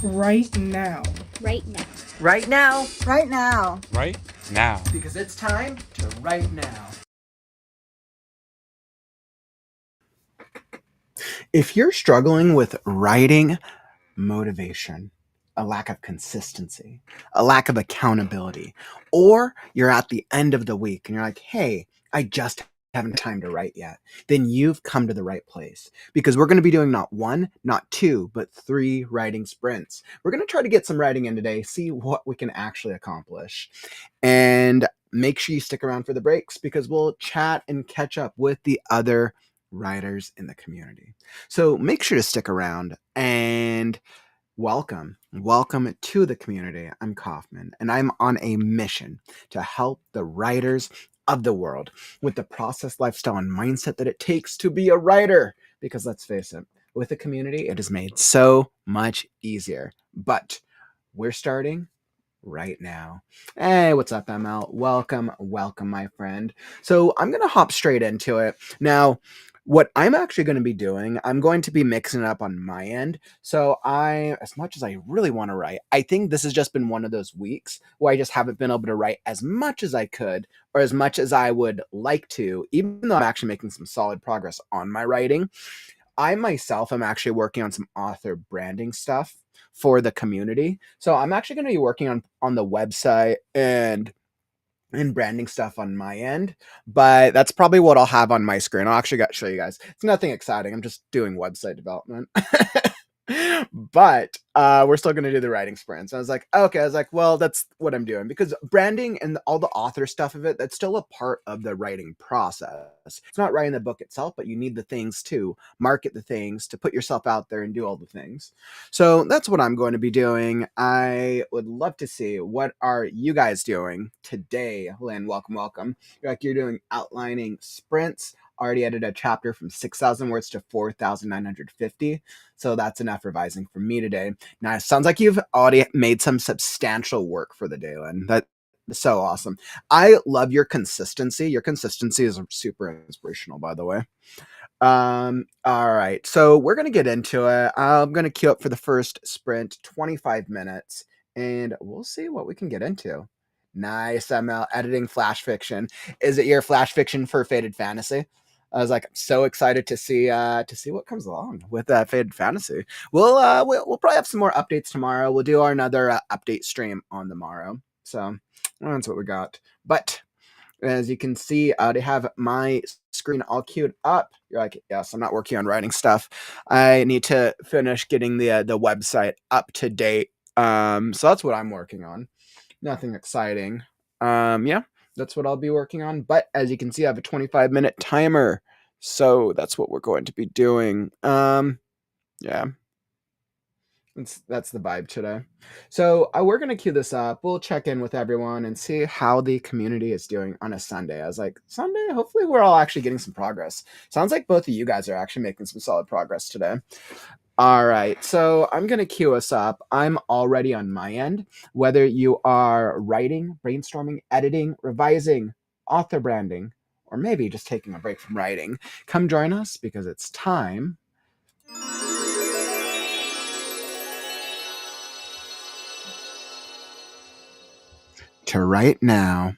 Right now. Right now. Right now. Right now. Right now. Because it's time to write now. If you're struggling with writing motivation, a lack of consistency, a lack of accountability, or you're at the end of the week and you're like, hey, I just haven't time to write yet, then you've come to the right place, because we're going to be doing not one, not two, but 3 writing sprints. We're going to try to get some writing in today, see what we can actually accomplish. And make sure you stick around for the breaks, because we'll chat and catch up with the other writers in the community. So make sure to stick around and welcome to the community. I'm Kaufman, and I'm on a mission to help the writers of the world with the process, lifestyle, and mindset that it takes to be a writer. Because let's face it, with the community, it is made so much easier. But we're starting right now. Hey, what's up, ML? Welcome, my friend. So I'm going to hop straight into it. Now, what I'm actually going to be doing, I'm going to be mixing it up on my end. So as much as I really want to write, I think this has just been one of those weeks where I just haven't been able to write as much as I could, or as much as I would like to, even though I'm actually making some solid progress on my writing. I myself am actually working on some author branding stuff for the community. So I'm actually going to be working on the website and branding stuff on my end, but that's probably what I'll have on my screen. I'll actually show you guys. It's nothing exciting. I'm just doing website development. But we're still going to do the writing sprints. I was like, well, that's what I'm doing, because branding and all the author stuff of it, that's still a part of the writing process. It's not writing the book itself, but you need the things to market the things, to put yourself out there and do all the things. So that's what I'm going to be doing. I would love to see, what are you guys doing today? Lynn, welcome. You're doing outlining sprints. Already edited a chapter from 6,000 words to 4,950. So that's enough revising for me today. Now, it sounds like you've already made some substantial work for the day, Lynn. That's so awesome. I love your consistency. Your consistency is super inspirational, by the way. All right. So we're going to get into it. I'm going to queue up for the first sprint, 25 minutes, and we'll see what we can get into. Nice, ML, editing flash fiction. Is it your flash fiction for Faded Fantasy? I was like, I'm so excited to see what comes along with Faded Fantasy. We'll probably have some more updates tomorrow. We'll do another update stream on the morrow. So that's what we got. But as you can see, I have my screen all queued up. You're like, yes, I'm not working on writing stuff. I need to finish getting the website up to date. So that's what I'm working on. Nothing exciting. Yeah, that's what I'll be working on. But as you can see, I have a 25-minute timer. So that's what we're going to be doing. Yeah. That's the vibe today. So we're going to queue this up. We'll check in with everyone and see how the community is doing on a Sunday. I was like, Sunday? Hopefully we're all actually getting some progress. Sounds like both of you guys are actually making some solid progress today. All right, so I'm going to queue us up. I'm already on my end. Whether you are writing, brainstorming, editing, revising, author branding, or maybe just taking a break from writing, come join us, because it's time to write now.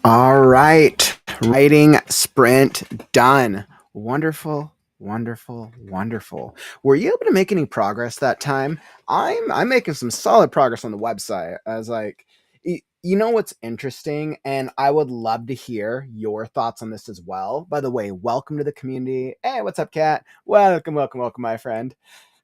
All right. Writing sprint done. Wonderful, wonderful, wonderful. Were you able to make any progress that time? I'm making some solid progress on the website. I was like, you know what's interesting, and I would love to hear your thoughts on this as well. By the way, welcome to the community. Hey, what's up, Kat? Welcome, welcome, welcome, my friend.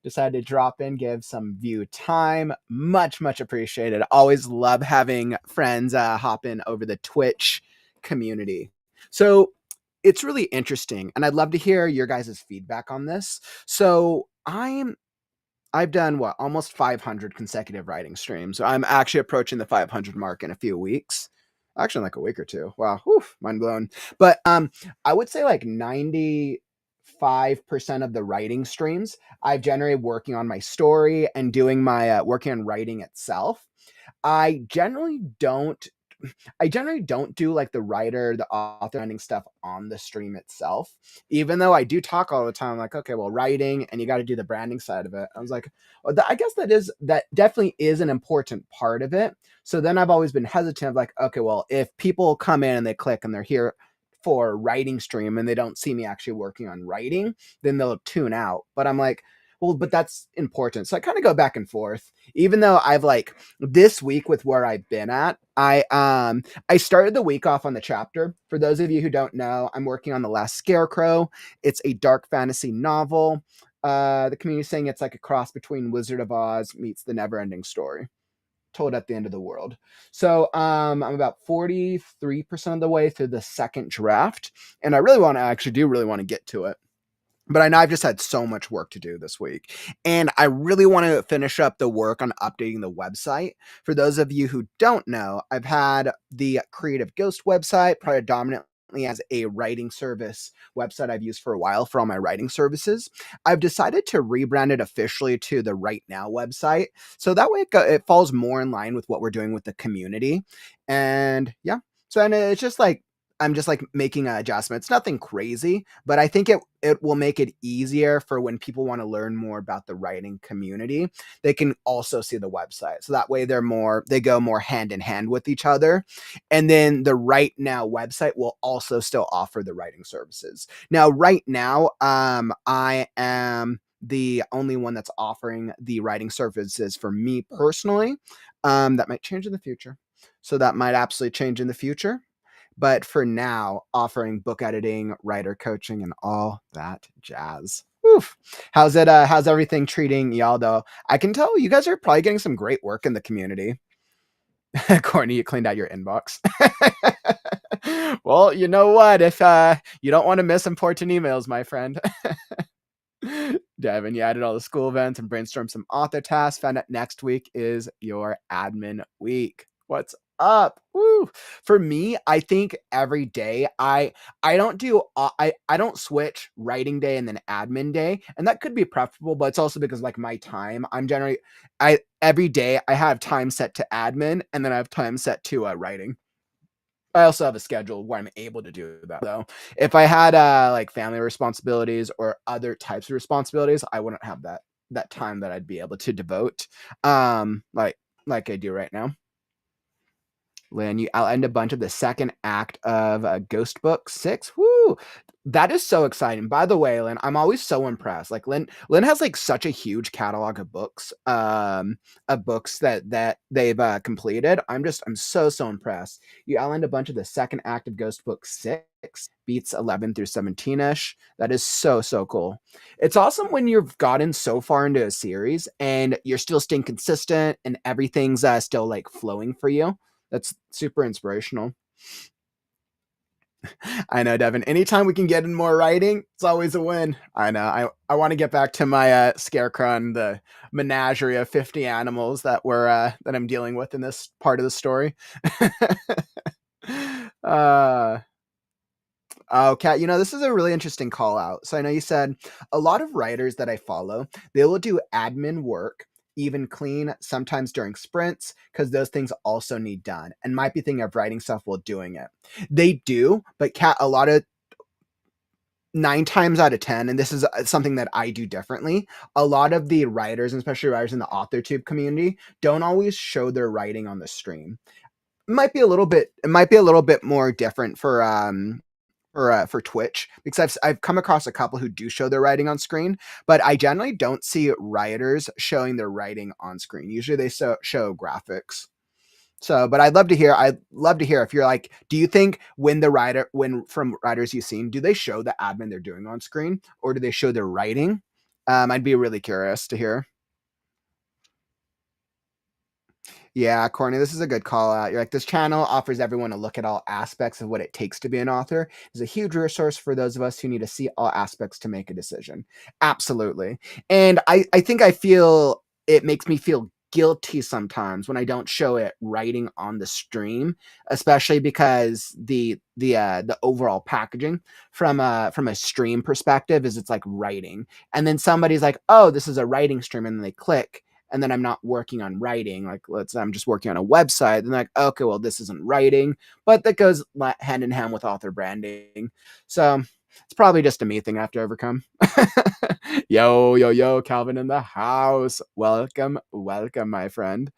Decided to drop in, give some view time. Much, much appreciated. Always love having friends hop in over the Twitch community. So it's really interesting, and I'd love to hear your guys' feedback on this. So I've done what, almost 500 consecutive writing streams. So I'm actually approaching the 500 mark in a few weeks. Actually, in like a week or two. Wow, whew, mind blown. But I would say like 95% of the writing streams I've generated working on my story and doing my working on writing itself. I generally don't I generally don't do like the writer, the author ending stuff on the stream itself, even though I do talk all the time. Like, okay, well, writing and you got to do the branding side of it. I was like, well, I guess that definitely is an important part of it. So then I've always been hesitant of like, okay, well, if people come in and they click and they're here for writing stream and they don't see me actually working on writing, then they'll tune out. But I'm like, well, but that's important. So I kind of go back and forth, even though I've like this week with where I've been at, I started the week off on the chapter. For those of you who don't know, I'm working on The Last Scarecrow. It's a dark fantasy novel. The community is saying it's like a cross between Wizard of Oz meets The Neverending Story, told at the end of the world. So I'm about 43% of the way through the second draft, and I really want to get to it. But I know I've just had so much work to do this week. And I really want to finish up the work on updating the website. For those of you who don't know, I've had the Creative Ghost website predominantly as a writing service website I've used for a while for all my writing services. I've decided to rebrand it officially to the Right Now website. So that way it falls more in line with what we're doing with the community. And yeah, so and it's just like, I'm just like making adjustments. Nothing crazy, but I think it will make it easier for when people want to learn more about the writing community. They can also see the website, so that way they go more hand in hand with each other. And then the Right Now website will also still offer the writing services. Now, right now, I am the only one that's offering the writing services for me personally. That might change in the future. So that might absolutely change in the future, but for now, offering book editing, writer coaching, and all that jazz. Oof. How's it? How's everything treating y'all though? I can tell you guys are probably getting some great work in the community. Courtney, you cleaned out your inbox. Well, you know what? If you don't want to miss important emails, my friend. Devin, you added all the school events and brainstormed some author tasks. Found out next week is your admin week. What's up? Woo. For me, I think every day I don't do I don't switch writing day and then admin day, and that could be preferable, but it's also because like my time, I'm generally I every day I have time set to admin and then I have time set to writing. I also have a schedule where I'm able to do that though. If I had like family responsibilities or other types of responsibilities, I wouldn't have that time that I'd be able to devote like I do right now. Lynn, I'll end a bunch of the second act of Ghost Book 6. Woo! That is so exciting. By the way, Lynn, I'm always so impressed. Like Lynn has like such a huge catalog of books that they've completed. I'm so impressed. I'll end a bunch of the second act of Ghost Book 6, beats 11 through 17ish. That is so cool. It's awesome when you've gotten so far into a series and you're still staying consistent and everything's still like flowing for you. That's super inspirational. I know, Devin. Anytime we can get in more writing, it's always a win. I know. I want to get back to my scarecrow and the menagerie of 50 animals that I'm dealing with in this part of the story. Oh, Kat, this is a really interesting call out. So I know you said a lot of writers that I follow, they will do admin work, even clean, sometimes during sprints, because those things also need done and might be thinking of writing stuff while doing it. They do, but Kat, a lot of 9 times out of 10, and this is something that I do differently, a lot of the writers, and especially writers in the author tube community, don't always show their writing on the stream. Might be a little bit it might be a little bit more different for Twitch because I've come across a couple who do show their writing on screen, but I generally don't see writers showing their writing on screen. Usually they show graphics. So, but I'd love to hear if you're like, do you think when from writers you've seen, do they show the admin they're doing on screen or do they show their writing? I'd be really curious to hear. Yeah, Courtney, this is a good call out. You're like, this channel offers everyone a look at all aspects of what it takes to be an author. It's a huge resource for those of us who need to see all aspects to make a decision. Absolutely. And I think I feel it makes me feel guilty sometimes when I don't show it writing on the stream, especially because the overall packaging from a stream perspective is it's like writing. And then somebody's like, oh, this is a writing stream, and then they click and then I'm not working on writing. Like, let's say I'm just working on a website. And like, okay, well, this isn't writing, but that goes hand in hand with author branding. So it's probably just a me thing I have to overcome. Yo, yo, yo, Calvin in the house. Welcome, welcome, my friend.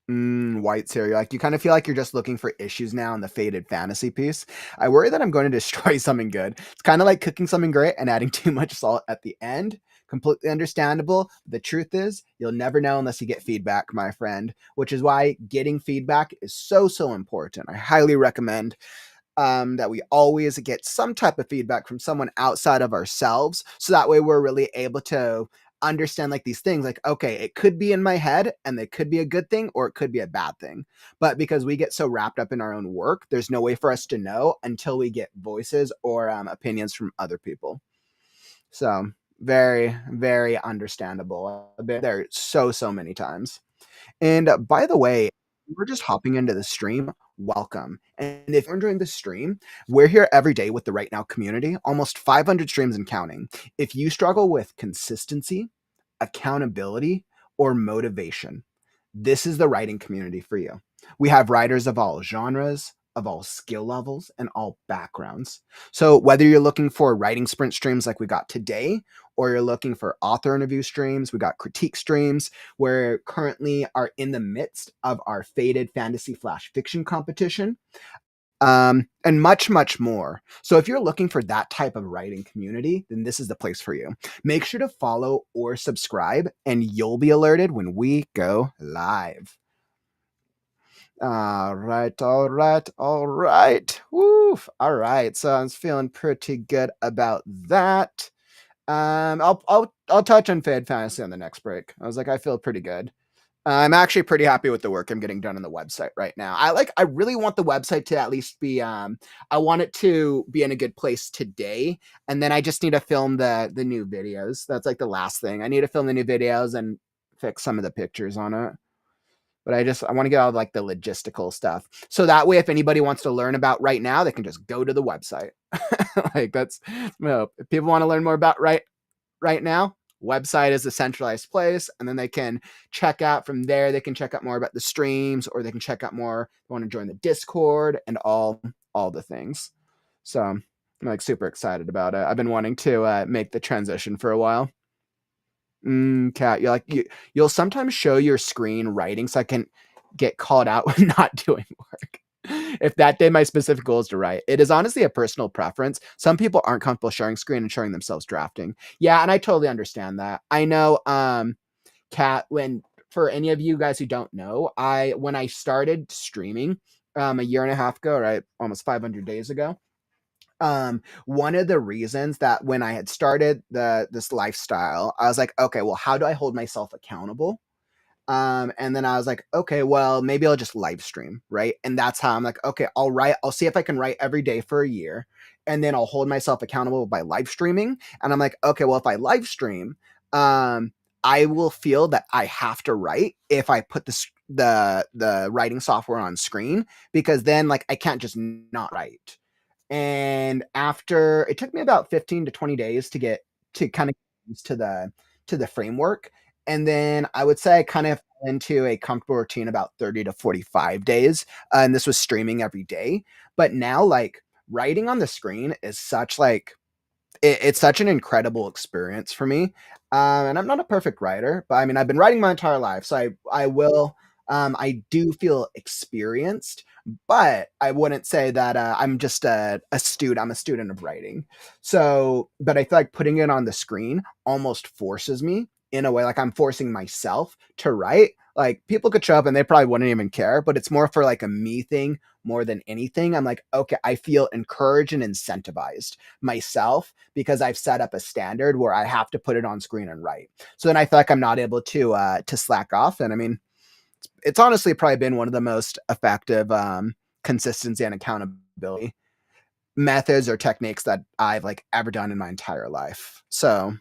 White cereal. Like you kind of feel like you're just looking for issues now in the faded fantasy piece. I worry that I'm going to destroy something good. It's kind of like cooking something great and adding too much salt at the end. Completely understandable. The truth is, you'll never know unless you get feedback, my friend, which is why getting feedback is so important. I highly recommend that we always get some type of feedback from someone outside of ourselves. So that way we're really able to understand like these things like, okay, it could be in my head and it could be a good thing or it could be a bad thing. But because we get so wrapped up in our own work, there's no way for us to know until we get voices or opinions from other people. So very understandable. I've been there so many times. And by the way, we're just hopping into the stream. Welcome. And if you're enjoying the stream, we're here every day with the Right Now community, almost 500 streams and counting. If you struggle with consistency, accountability, or motivation, this is the writing community for you. We have writers of all genres, of all skill levels, and all backgrounds. So whether you're looking for writing sprint streams like we got today, or you're looking for author interview streams, we got critique streams. We're currently are in the midst of our faded fantasy flash fiction competition, and much more. So if you're looking for that type of writing community, then this is the place for you. Make sure to follow or subscribe, and you'll be alerted when we go live. All right. Woof. All right. So I'm feeling pretty good about that. I'll touch on Fade Fantasy on the next break. I was like, I feel pretty good. I'm actually pretty happy with the work I'm getting done on the website right now. I really want the website to at least be I want it to be in a good place today. And then I just need to film the new videos. That's like the last thing. I need to film the new videos and fix some of the pictures on it. But I want to get all of like the logistical stuff. So that way if anybody wants to learn about right now, they can just go to the website. Like that's if people want to learn more about right now, website is a centralized place, and then they can check out from there. They can check out more about the streams, or they can check out more. They want to join the Discord and all the things. So I'm like super excited about it. I've been wanting to make the transition for a while. Kat, you'll sometimes show your screen writing, so I can get called out when not doing work. If that day my specific goal is to write, it is honestly a personal preference. Some people aren't comfortable sharing screen and showing themselves drafting. Yeah, and I totally understand that. I know, Kat, when for any of you guys who don't know, when I started streaming a year and a half ago, right, almost 500 days ago, one of the reasons that when I had started this lifestyle, I was like, okay, well, how do I hold myself accountable? And then I was like, okay, well, maybe I'll just live stream, right? And that's how I'm like, okay, I'll see if I can write every day for a year, and then I'll hold myself accountable by live streaming. And I'm like, okay, well, if I live stream, I will feel that I have to write if I put the writing software on screen, because then like I can't just not write. And after it took me about 15 to 20 days to get to kind of used to the framework. And then I would say I kind of fell into a comfortable routine about 30 to 45 days. And this was streaming every day. But now like writing on the screen is such like it's such an incredible experience for me. And I'm not a perfect writer, but I mean I've been writing my entire life. So I will I do feel experienced, but I wouldn't say that I'm just a student. I'm a student of writing. So, but I feel like putting it on the screen almost forces me in a way, like I'm forcing myself to write. Like people could show up and they probably wouldn't even care, but it's more for like a me thing more than anything. I'm like, okay, I feel encouraged and incentivized myself because I've set up a standard where I have to put it on screen and write. So then I feel like I'm not able to slack off. And I mean, it's honestly probably been one of the most effective consistency and accountability methods or techniques that I've like ever done in my entire life. So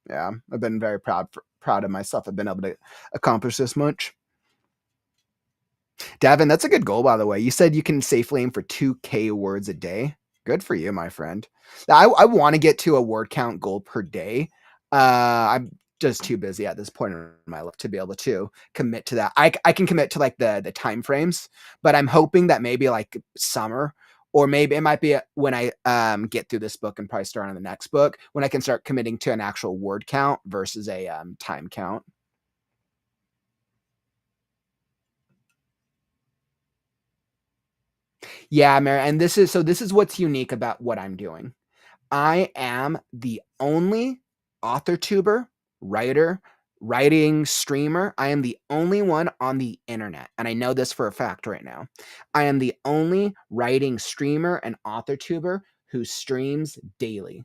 yeah, I've been very proud of myself. I've been able to accomplish this much. Devin, that's a good goal, by the way. You said you can safely aim for 2K words a day. Good for you, my friend. I want to get to a word count goal per day. I'm just too busy at this point in my life to be able to commit to that. I can commit to like the time frames, but I'm hoping that maybe like summer, or maybe it might be when I get through this book and probably start on the next book, when I can start committing to an actual word count versus a time count. Yeah, Mary, and this is what's unique about what I'm doing. I am the only author tuber, writer, writing streamer. I am the only one on the internet. And I know this for a fact right now. I am the only writing streamer and author tuber who streams daily.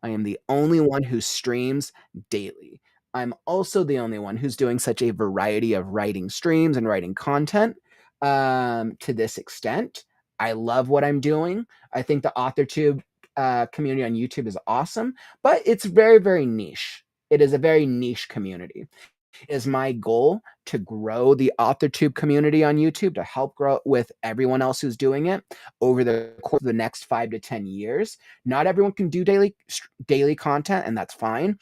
I am the only one who streams daily. I'm also the only one who's doing such a variety of writing streams and writing content to this extent. I love what I'm doing. I think the AuthorTube community on YouTube is awesome, but it's very, very niche. It is a very niche community. It is my goal to grow the AuthorTube community on YouTube, to help grow it with everyone else who's doing it over the course of the next 5 to 10 years. Not everyone can do daily content, and that's fine.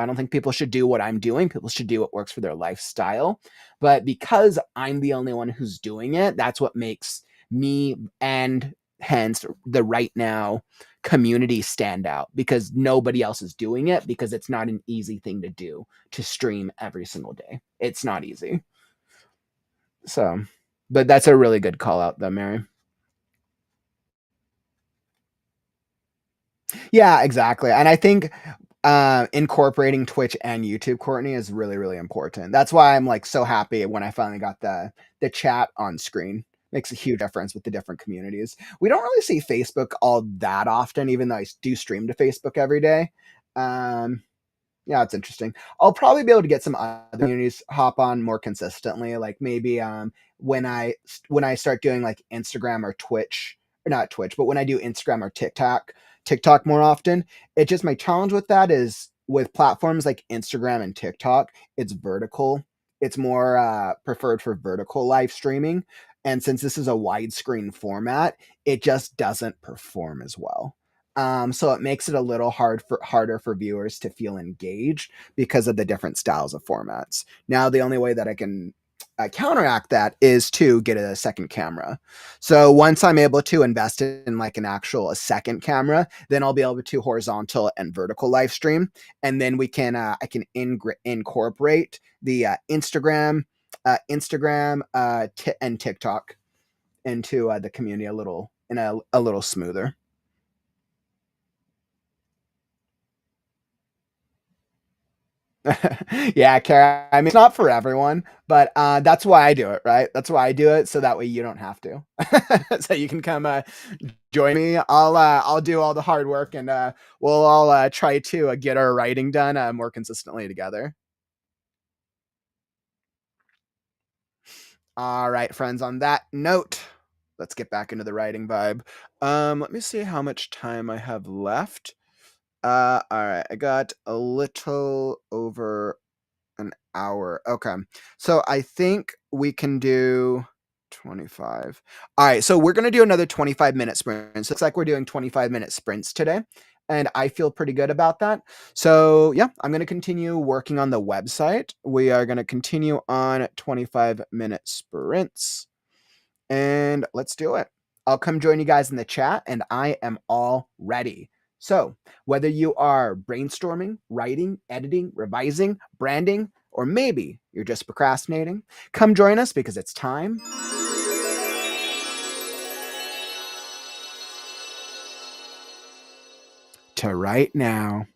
I don't think people should do what I'm doing. People should do what works for their lifestyle. But because I'm the only one who's doing it, that's what makes me, and hence the right now community stand out, because nobody else is doing it, because it's not an easy thing to do, to stream every single day. It's not easy. So, but that's a really good call out though, Mary. Yeah, exactly. And I think incorporating Twitch and YouTube, Courtney, is really, really important. That's why I'm like so happy when I finally got the chat on screen. Makes a huge difference with the different communities. We don't really see Facebook all that often, even though I do stream to Facebook every day. Um, yeah, it's interesting. I'll probably be able to get some other communities hop on more consistently. Like maybe when I start doing like Instagram or Twitch, or not Twitch, but when I do Instagram or TikTok more often. It just, my challenge with that is with platforms like Instagram and TikTok, it's vertical. It's more preferred for vertical live streaming. And since this is a widescreen format, it just doesn't perform as well. So it makes it a little harder for viewers to feel engaged because of the different styles of formats. Now, the only way that I can counteract that is to get a second camera. So once I'm able to invest in like a second camera, then I'll be able to horizontal and vertical live stream, and then I can incorporate the Instagram and TikTok into the community a little smoother. Yeah, Kara. I mean, it's not for everyone, but that's why I do it, right? That's why I do it, so that way you don't have to. So you can come join me. I'll do all the hard work, and we'll all try to get our writing done more consistently together. All right, friends. On that note, let's get back into the writing vibe. Let me see how much time I have left. All right, I got a little over an hour. Okay. So I think we can do 25. All right. So we're going to do another 25-minute sprints. Looks like we're doing 25-minute sprints today. And I feel pretty good about that. So yeah, I'm going to continue working on the website. We are going to continue on 25-minute sprints. And let's do it. I'll come join you guys in the chat, and I am all ready. So, whether you are brainstorming, writing, editing, revising, branding, or maybe you're just procrastinating, come join us because it's time to write now.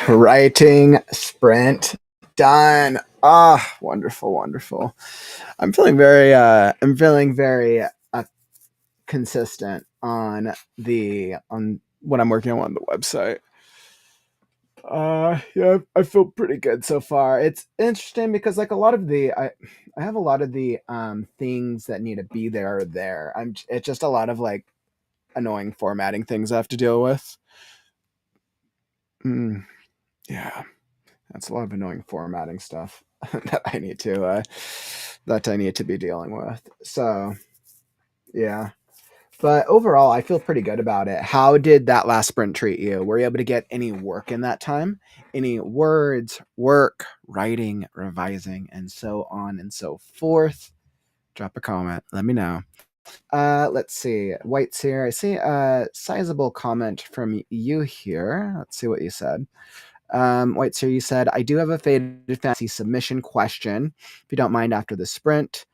Writing sprint done. Ah, wonderful, wonderful. I'm feeling very consistent on the on what I'm working on the website. Yeah, I feel pretty good so far. It's interesting because like a lot of the I have a lot of the things that need to be there are there. It's just a lot of like annoying formatting things I have to deal with. Mm, yeah, that's a lot of annoying formatting stuff that I need to be dealing with. So yeah. But overall, I feel pretty good about it. How did that last sprint treat you? Were you able to get any work in that time? Any words, work, writing, revising, and so on and so forth? Drop a comment. Let me know. Let's see. White's here. I see a sizable comment from you here. Let's see what you said. White's here. You said, I do have a Faded Fantasy submission question. If you don't mind after the sprint.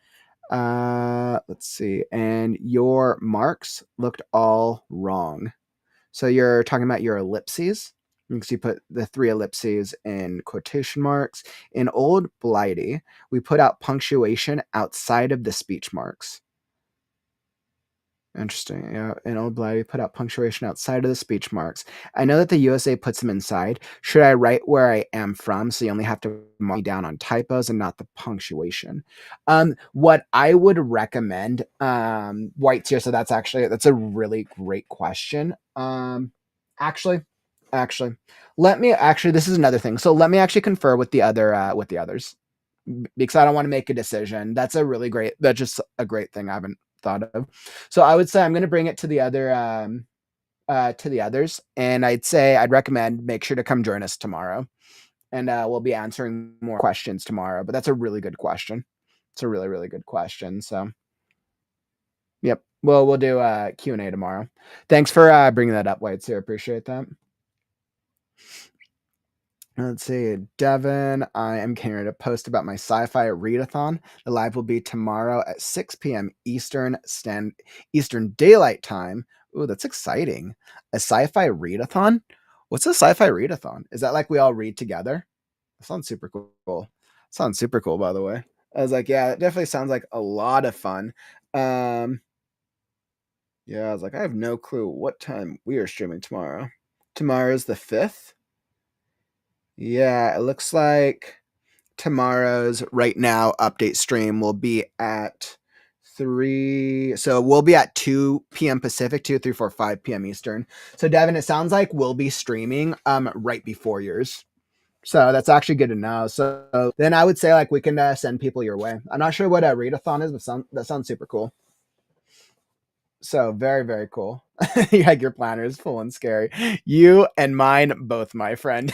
Let's see. And your marks looked all wrong. So you're talking about your ellipses. Because you put the 3 ellipses in quotation marks. In Old Blighty, we put out punctuation outside of the speech marks. Interesting. Yeah, in Old Blighty, put out punctuation outside of the speech marks. I know that the USA puts them inside. Should I write where I am from so you only have to mark me down on typos and not the punctuation? What I would recommend, White's here, so that's a really great question. Actually, actually, this is another thing. So let me actually confer with the others because I don't want to make a decision. That's just a great thing I haven't thought of. So I would say I'm going to bring it to the others, and I'd recommend make sure to come join us tomorrow, and we'll be answering more questions tomorrow. But that's a really good question. It's a really really good question. So, yep. Well, we'll do Q&A tomorrow. Thanks for bringing that up, White. I appreciate that. Let's see, Devin. I am getting ready to post about my sci-fi readathon. The live will be tomorrow at 6 p.m. Eastern Daylight Time. Ooh, that's exciting. A sci-fi readathon? What's a sci-fi readathon? Is that like we all read together? That sounds super cool. Sounds super cool, by the way. I was like, yeah, it definitely sounds like a lot of fun. Yeah, I was like, I have no clue what time we are streaming tomorrow. Tomorrow's the 5th. Yeah, it looks like tomorrow's right now update stream will be at 3. So we'll be at 2 p.m. Pacific, 2, 3, 4, 5 p.m. Eastern. So Devin, it sounds like we'll be streaming right before yours. So that's actually good to know. So then I would say like we can send people your way. I'm not sure what a readathon is, but that sounds super cool. So very, very cool. Like your planner is full and scary. You and mine both, my friend.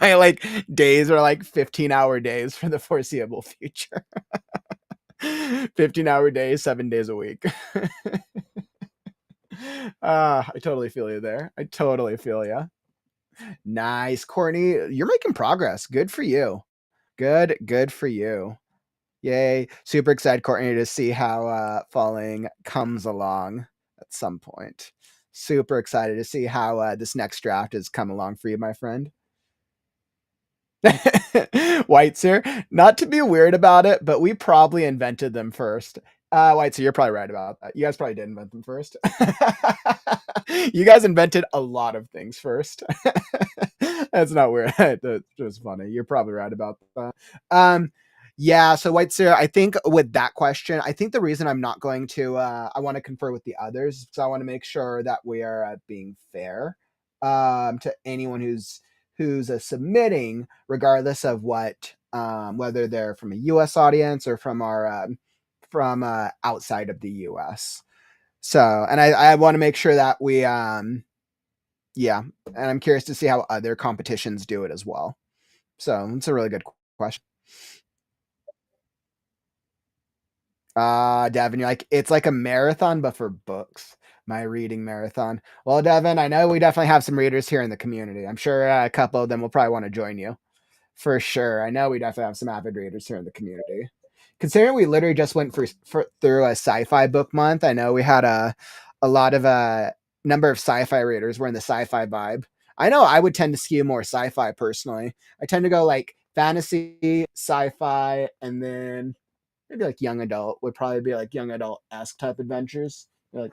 My like days are like 15-hour days for the foreseeable future. 15-hour days, 7 days a week. I totally feel you there. I totally feel you. Nice, Courtney. You're making progress. Good for you. Good for you. Yay. Super excited, Courtney, to see how Falling comes along at some point. Super excited to see how this next draft has come along for you, my friend. White's here. Not to be weird about it, but we probably invented them first. White, so you're probably right about that. You guys probably did invent them first. You guys invented a lot of things first. That's not weird. That was funny. You're probably right about that. Yeah, so White Sarah, I think with that question, I think the reason I'm not going to, I want to confer with the others, so I want to make sure that we are being fair to anyone who's submitting, regardless of what, whether they're from a U.S. audience or from from outside of the U.S. So, and I want to make sure that we, yeah, and I'm curious to see how other competitions do it as well. So it's a really good question. Devin, you're like, it's like a marathon, but for books. My reading marathon. Well, Devin, I know we definitely have some readers here in the community. I'm sure a couple of them will probably want to join you. For sure. I know we definitely have some avid readers here in the community. Considering we literally just went through a sci-fi book month, I know we had a lot of number of sci-fi readers. We're in the sci-fi vibe. I know I would tend to skew more sci-fi personally. I tend to go like fantasy, sci-fi, and then maybe like young adult would probably be like young adult esque type adventures. Like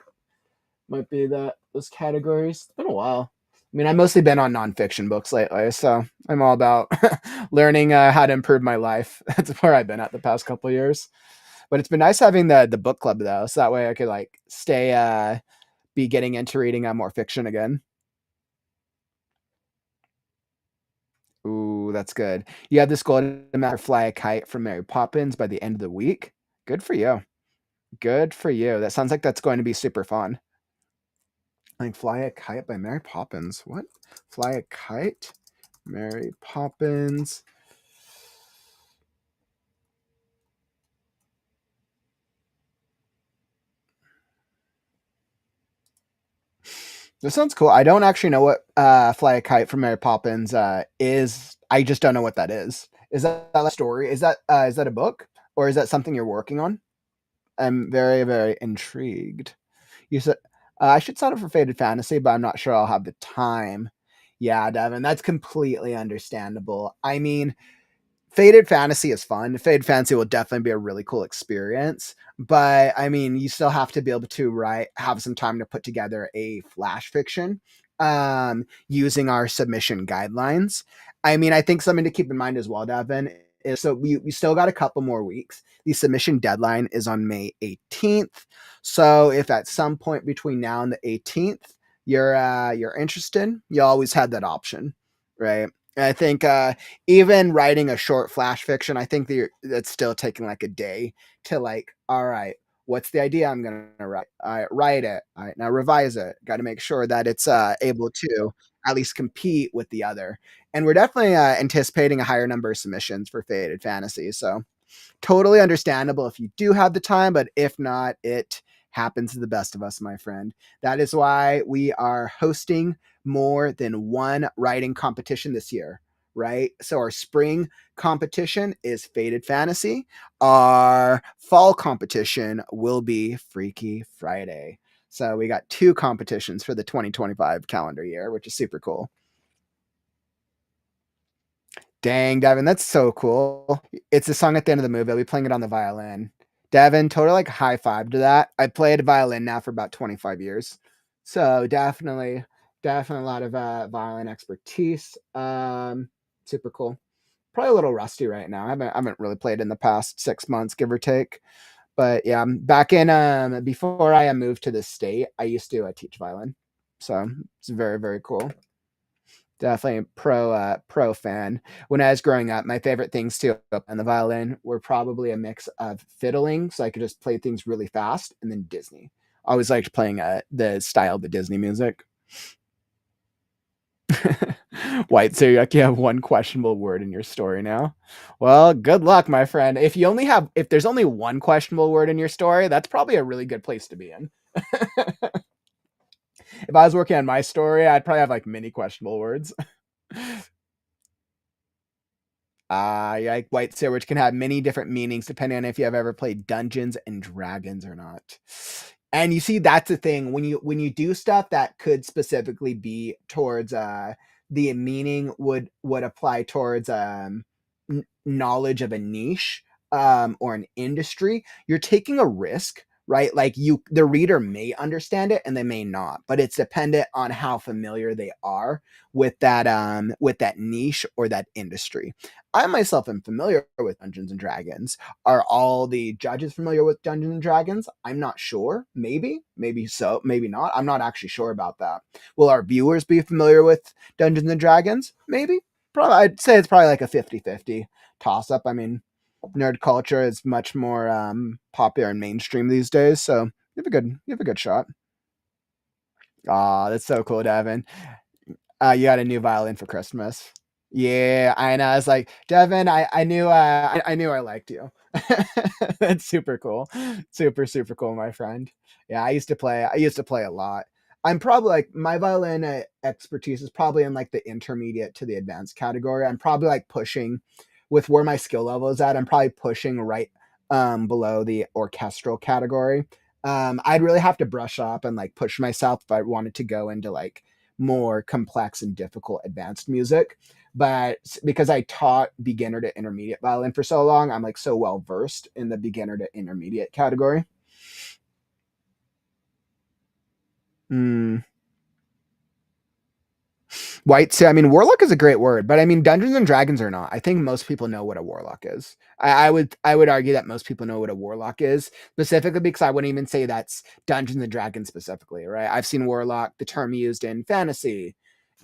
might be that those categories. It's been a while. I mean, I've mostly been on nonfiction books lately, so I'm all about learning how to improve my life. That's where I've been at the past couple of years. But it's been nice having the book club though, so that way I could like stay be getting into reading more fiction again. Ooh, that's good. You have this goal to fly a kite from Mary Poppins by the end of the week. Good for you. Good for you. That sounds like that's going to be super fun. Like Fly a Kite by Mary Poppins. What? Fly a Kite? Mary Poppins. This sounds cool. I don't actually know what Fly a Kite from Mary Poppins is. I just don't know what that is. Is that a story? Is that a book? Or is that something you're working on? I'm very, very intrigued. You said I should sign up for Faded Fantasy, but I'm not sure I'll have the time. Yeah, Devin, that's completely understandable. I mean, Faded Fantasy is fun. Faded Fantasy will definitely be a really cool experience, but I mean, you still have to be able to have some time to put together a flash fiction using our submission guidelines. I mean, I think something to keep in mind as well, Devin, is so we still got a couple more weeks. The submission deadline is on May 18th. So if at some point between now and the 18th you're interested, you always had that option, right? I think even writing a short flash fiction, I think that's still taking like a day to like, all right, what's the idea I'm gonna write? I write it. All right, now revise it. Got to make sure that it's able to at least compete with the other. And we're definitely anticipating a higher number of submissions for Faded Fantasy. So totally understandable if you do have the time, but if not, it happens to the best of us, my friend. That is why we are hosting more than one writing competition this year, right? So our spring competition is Faded Fantasy. Our fall competition will be Freaky Friday. So we got two competitions for the 2025 calendar year, which is super cool. Dang, Devin, that's so cool. It's a song at the end of the movie. I'll be playing it on the violin. Devin, totally like high five to that. I played violin now for about 25 years. So definitely a lot of violin expertise. Super cool. Probably a little rusty right now. I haven't really played in the past 6 months, give or take. But yeah, back in before I moved to the state, I used to teach violin. So it's very, very cool. Definitely a pro fan. When I was growing up, my favorite things too on the violin were probably a mix of fiddling, so I could just play things really fast, and then Disney. I always liked playing the style of the Disney music. White, so you have one questionable word in your story now. Well, good luck, my friend. If there's only one questionable word in your story, that's probably a really good place to be in. If I was working on my story, I'd probably have like many questionable words. Yeah, like white sail, which can have many different meanings depending on if you have ever played Dungeons and Dragons or not. And you see, that's the thing when you do stuff that could specifically be towards the meaning would apply towards knowledge of a niche or an industry. You're taking a risk, right? Like the reader may understand it and they may not, but it's dependent on how familiar they are with that niche or that industry. I myself am familiar with Dungeons and Dragons. Are all the judges familiar with Dungeons and Dragons? I'm not sure. Maybe so, maybe not. I'm not actually sure about that. Will our viewers be familiar with Dungeons and Dragons? Maybe. Probably. I'd say it's probably like a 50-50 toss up. I mean, nerd culture is much more popular and mainstream these days, so you have a good shot. Ah, that's so cool, Devin. You got a new violin for Christmas. Yeah, I know. I was like, Devin, I knew I liked you. That's super cool. Super, super cool, my friend. Yeah, I used to play a lot. I'm probably like my violin expertise is probably in like the intermediate to the advanced category. I'm probably like pushing with where my skill level is at, I'm probably pushing right below the orchestral category. I'd really have to brush up and like push myself if I wanted to go into like more complex and difficult advanced music. But because I taught beginner to intermediate violin for so long, I'm like so well versed in the beginner to intermediate category. Mm. White, so I mean, warlock is a great word, but I mean, Dungeons and Dragons are not. I think most people know what a warlock is. I would argue that most people know what a warlock is, specifically because I wouldn't even say that's Dungeons and Dragons specifically, right? I've seen warlock, the term used in fantasy.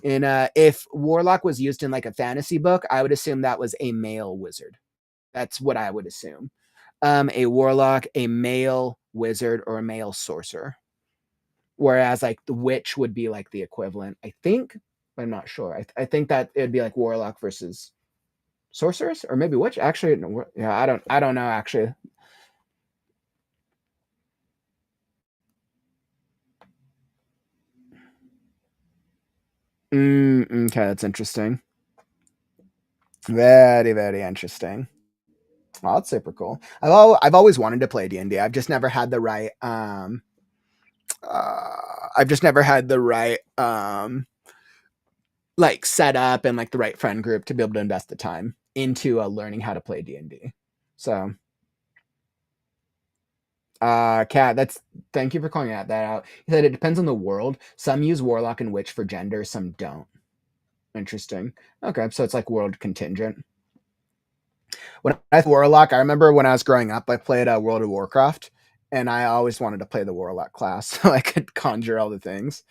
In if warlock was used in like a fantasy book, I would assume that was a male wizard. That's what I would assume. A warlock, a male wizard, or a male sorcerer. Whereas like the witch would be like the equivalent, I think. I'm not sure. I think that it'd be like warlock versus sorceress, or maybe witch. Actually, no, yeah, I don't know actually. Okay, that's interesting. Very very interesting. Well, that's super cool. I've always wanted to play D&D. I've just never had the right I've just never had the right like set up and like the right friend group to be able to invest the time into learning how to play D&D. So Kat, that's thank you for calling that out. He said it depends on the world. Some use warlock and witch for gender, some don't. Interesting. Okay, so it's like world contingent. When I warlock, I remember when I was growing up, I played World of Warcraft, and I always wanted to play the warlock class so I could conjure all the things.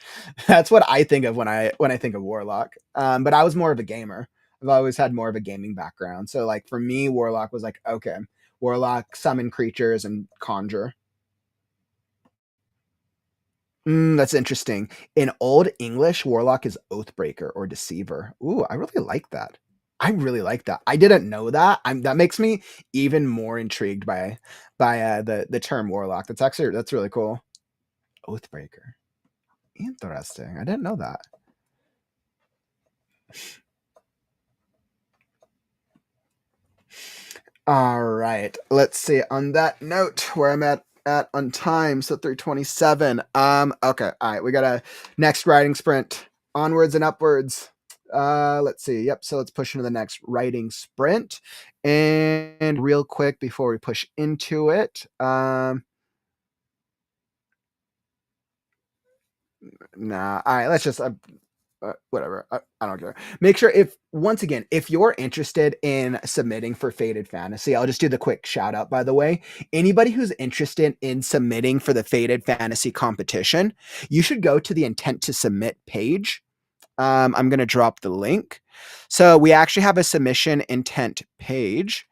That's what I think of when I think of warlock. But I was more of a gamer. I've always had more of a gaming background, so like for me, warlock was like okay, warlock summon creatures and conjure. That's interesting. In Old English, warlock is oathbreaker or deceiver. Ooh, I really like that. I really like that. I didn't know that. That makes me even more intrigued by the term warlock. That's really cool. Oathbreaker. Interesting. I didn't know that. All right. Let's see. On that note, where I'm at on time, so 3:27. Okay. All right. We got a next riding sprint. Onwards and upwards. Let's see. Yep. So let's push into the next writing sprint. And real quick before we push into it, nah. All right. Let's just whatever. I don't care. Make sure if once again, if you're interested in submitting for Faded Fantasy, I'll just do the quick shout out. By the way, anybody who's interested in submitting for the Faded Fantasy competition, you should go to the intent to submit page. I'm going to drop the link. So we actually have a submission intent page,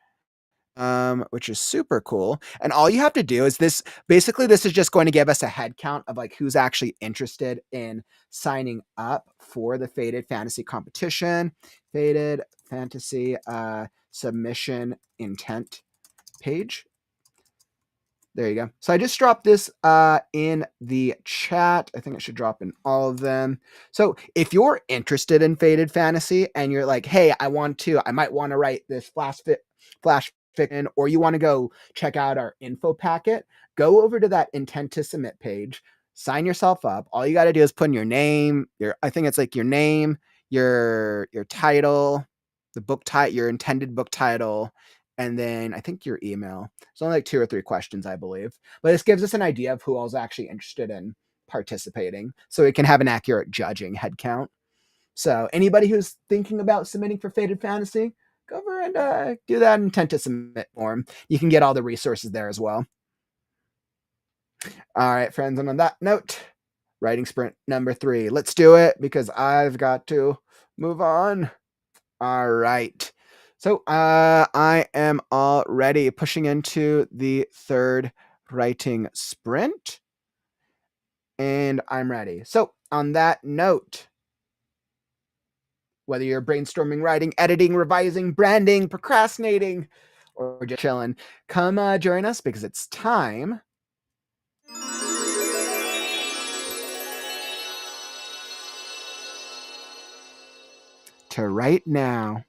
which is super cool. And all you have to do is this. Basically, this is just going to give us a head count of like who's actually interested in signing up for the Faded Fantasy competition. Faded Fantasy submission intent page. There you go. So I just dropped this in the chat. I think it should drop in all of them. So if you're interested in Faded Fantasy and you're like, hey, I might want to write this flash fiction, or you want to go check out our info packet, go over to that intent to submit page, sign yourself up. All you got to do is put in your name, I think it's like your name, your title, your intended book title, and then I think your email. It's only like 2 or 3 questions, I believe. But this gives us an idea of who all's actually interested in participating, so we can have an accurate judging head count. So anybody who's thinking about submitting for Faded Fantasy, go over and do that intent to submit form. You can get all the resources there as well. All right, friends. And on that note, writing sprint number 3. Let's do it because I've got to move on. All right. So I am already pushing into the 3rd writing sprint, and I'm ready. So on that note, whether you're brainstorming, writing, editing, revising, branding, procrastinating, or just chilling, come join us because it's time to write now.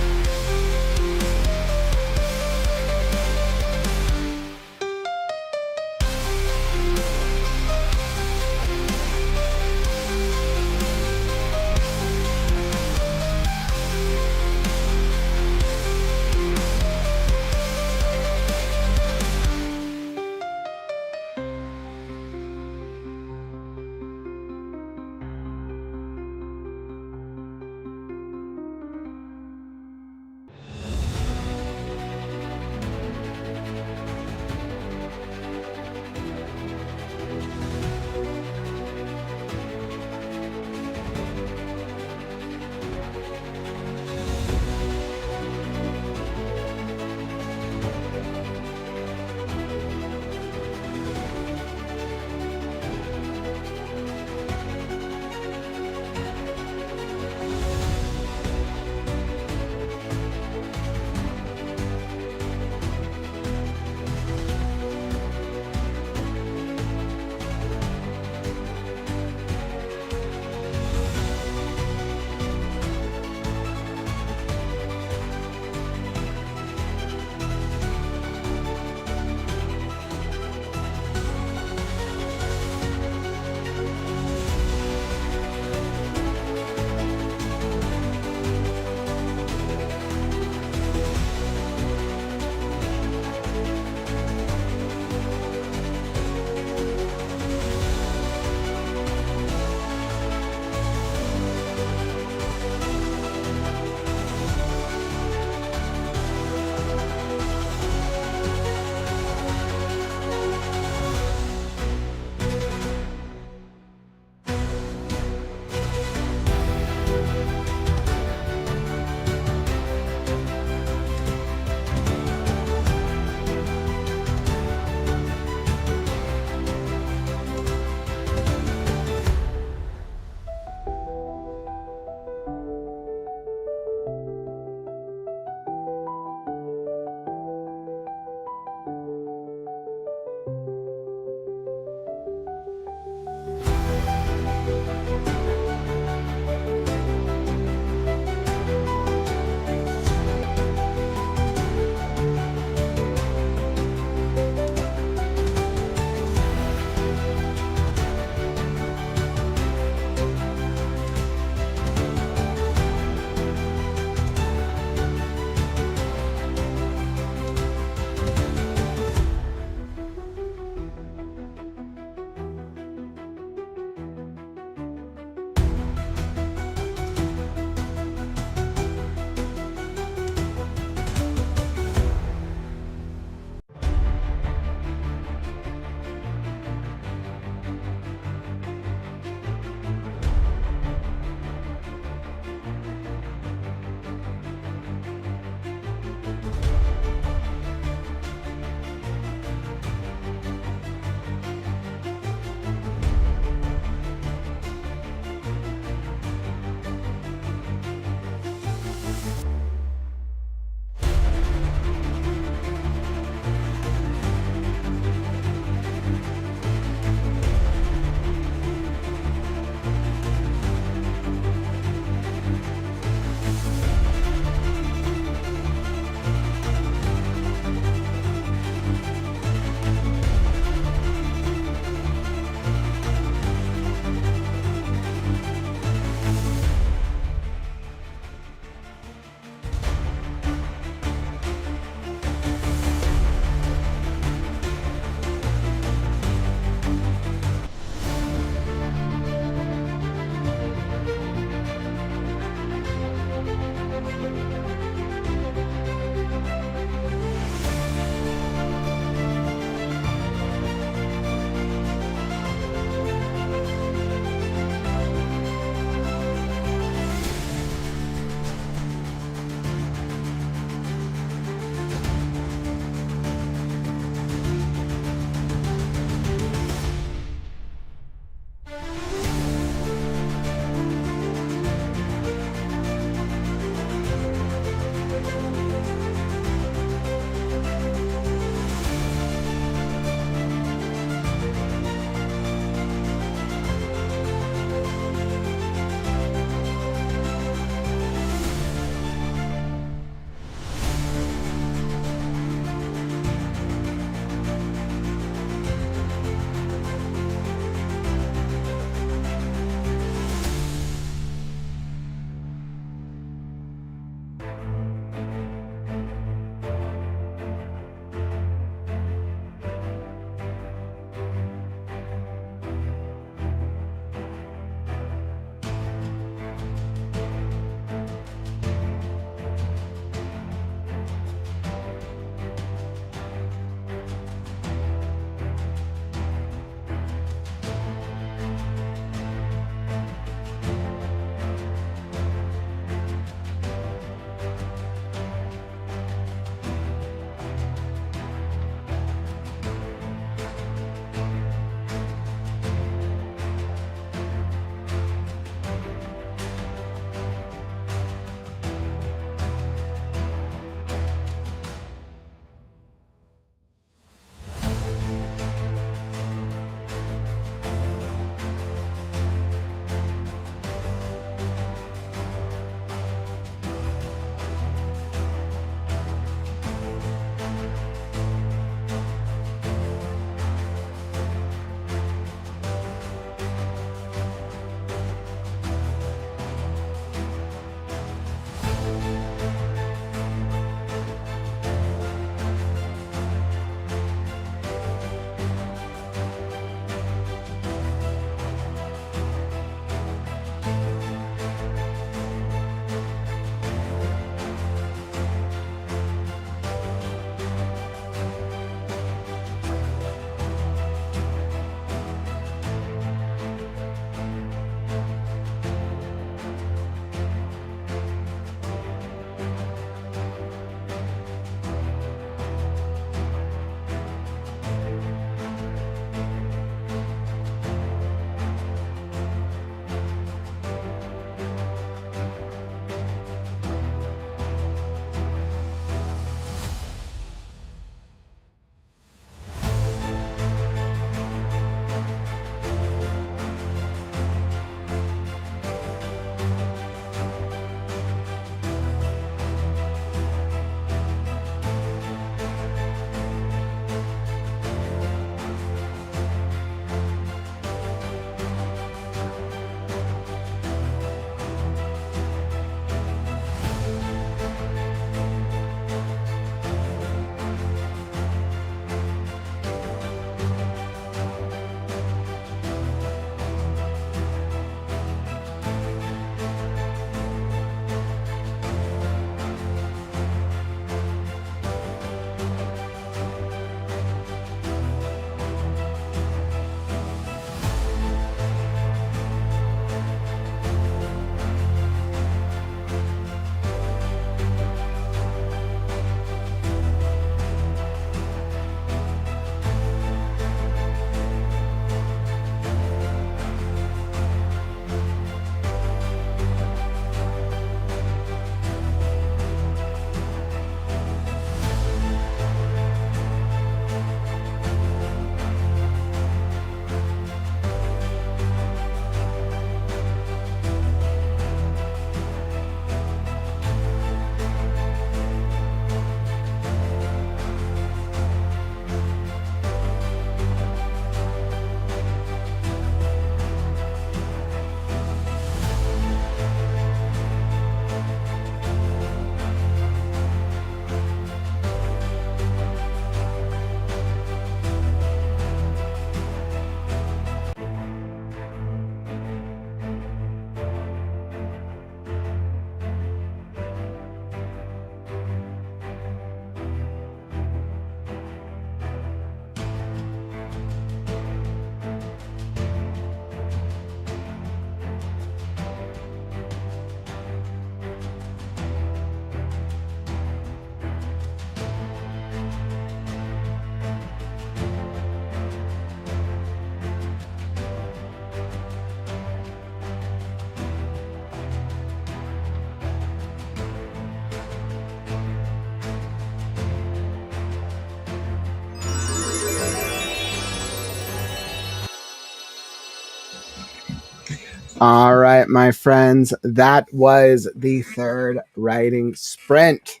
All right, my friends, that was the third writing sprint.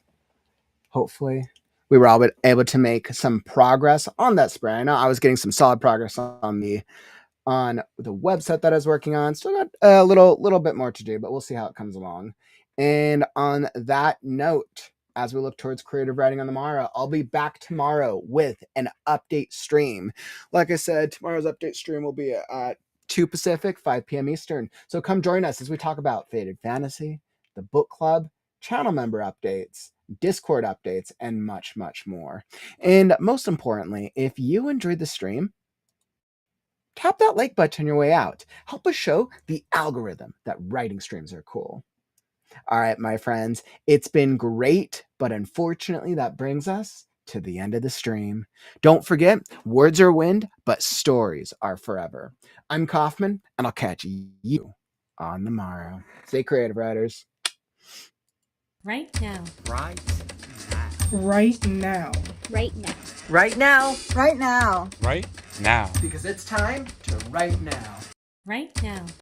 Hopefully, we were all able to make some progress on that sprint. I know I was getting some solid progress on the website that I was working on. Still got a little bit more to do, but we'll see how it comes along. And on that note, as we look towards creative writing on the morrow, I'll be back tomorrow with an update stream. Like I said, tomorrow's update stream will be at 2 Pacific, 5 p.m. Eastern. So come join us as we talk about Faded Fantasy, the book club, channel member updates, Discord updates, and much, much more. And most importantly, if you enjoyed the stream, tap that like button on your way out. Help us show the algorithm that writing streams are cool. All right, my friends, it's been great, but unfortunately, that brings us to the end of the stream. Don't forget, words are wind, but stories are forever. I'm Kaufman, and I'll catch you on the morrow. Stay creative, writers. Right now. Right now. Right now. Right now. Right now. Right now. Right now. Because it's time to write now. Right now.